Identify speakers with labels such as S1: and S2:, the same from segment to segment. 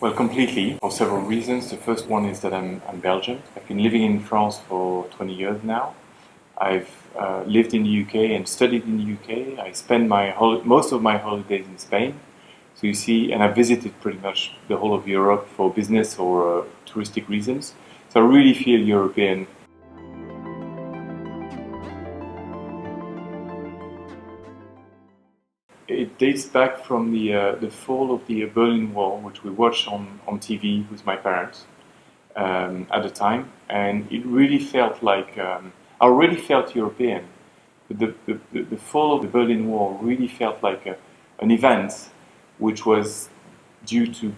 S1: Well, completely, for several reasons. The first one is that I'm Belgian. I've been living in France for 20 years now. I've lived in the UK and studied in the UK. I spend most of my holidays in Spain. So you see, and I visited pretty much the whole of Europe for business or touristic reasons. So I really feel European. It dates back from the fall of the Berlin Wall, which we watched on TV with my parents at the time, and it really felt like I already felt European. But the fall of the Berlin Wall really felt like an event which was due to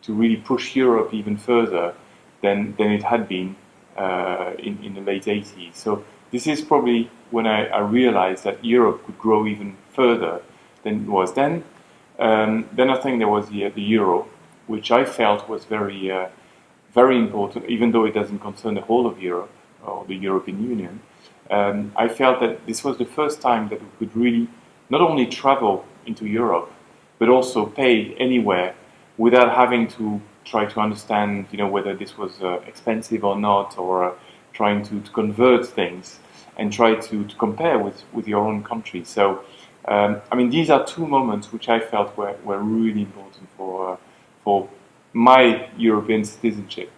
S1: really push Europe even further than it had been in the late 80s. So this is probably when I realized that Europe could grow even further than it was then. Then I think there was the euro, which I felt was very important, even though it doesn't concern the whole of Europe or the European Union. I felt that this was the first time that we could really not only travel into Europe, but also pay anywhere without having to try to understand, whether this was expensive or not, or trying to convert things and try to compare with your own country. So, these are two moments which I felt were really important for my European citizenship.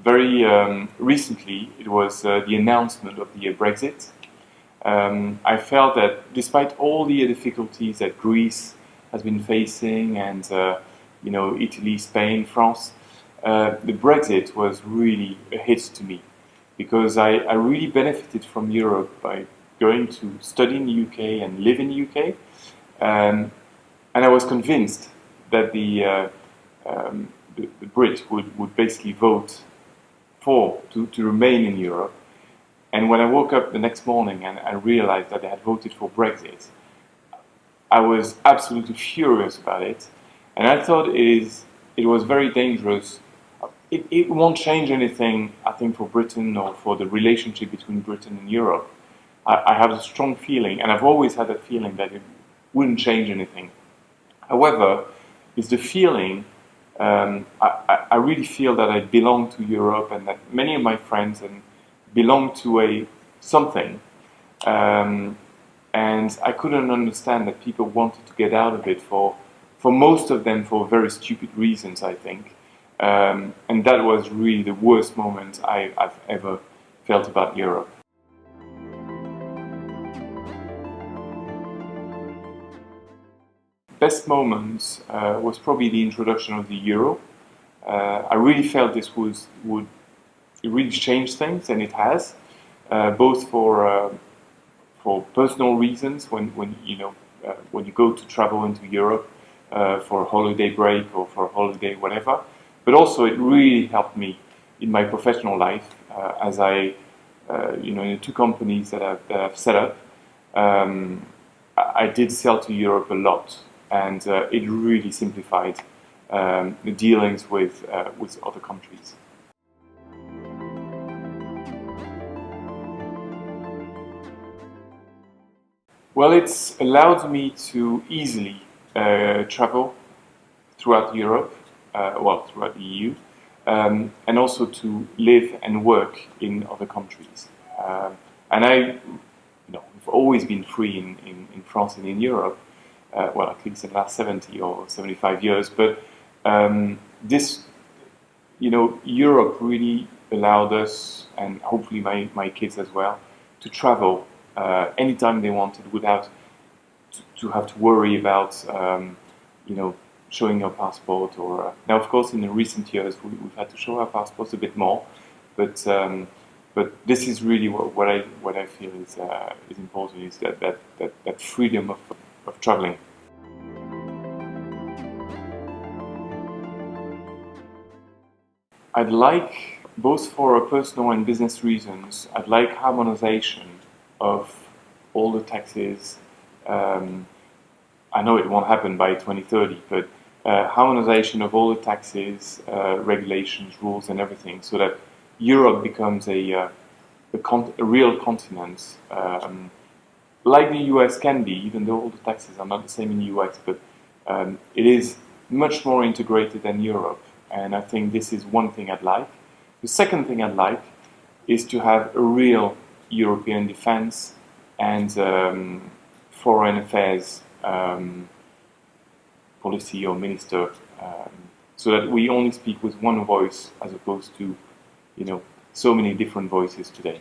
S1: Very recently, it was the announcement of the Brexit. I felt that despite all the difficulties that Greece has been facing, and Italy, Spain, France, the Brexit was really a hit to me, because I really benefited from Europe by going to study in the UK and live in the UK, and I was convinced that the Brit would basically vote to remain in Europe. And when I woke up the next morning and I realized that they had voted for Brexit, I was absolutely furious about it. And I thought it was very dangerous. It won't change anything, I think, for Britain or for the relationship between Britain and Europe. I have a strong feeling, and I've always had that feeling, that it wouldn't change anything. However, it's the feeling. I really feel that I belong to Europe, and that many of my friends belong to something, and I couldn't understand that people wanted to get out of it for most of them for very stupid reasons, I think, and that was really the worst moment I've ever felt about Europe. Best moments was probably the introduction of the euro. I really felt this would really change things, and it has, both for personal reasons when you go to travel into Europe for a holiday break or for a holiday whatever, but also it really helped me in my professional life, as in the two companies that I've set up. I did sell to Europe a lot, and it really simplified the dealings with other countries. Well, it's allowed me to easily travel throughout Europe, throughout the EU, and also to live and work in other countries. And I've always been free in France and in Europe, at least in the last 70 or 75 years. But Europe really allowed us, and hopefully my kids as well, to travel anytime they wanted, without to have to worry about showing your passport. Or now, of course, in the recent years we've had to show our passports a bit more, but this is really what I feel is important, is that freedom of traveling. I'd like, both for personal and business reasons, I'd like harmonization of all the taxes. I know it won't happen by 2030, but harmonization of all the taxes, regulations, rules, and everything, so that Europe becomes a real continent like the US can be, even though all the taxes are not the same in the US, but it is much more integrated than Europe. And I think this is one thing I'd like. The second thing I'd like is to have a real European defense and foreign affairs policy or minister, so that we only speak with one voice as opposed to, so many different voices today.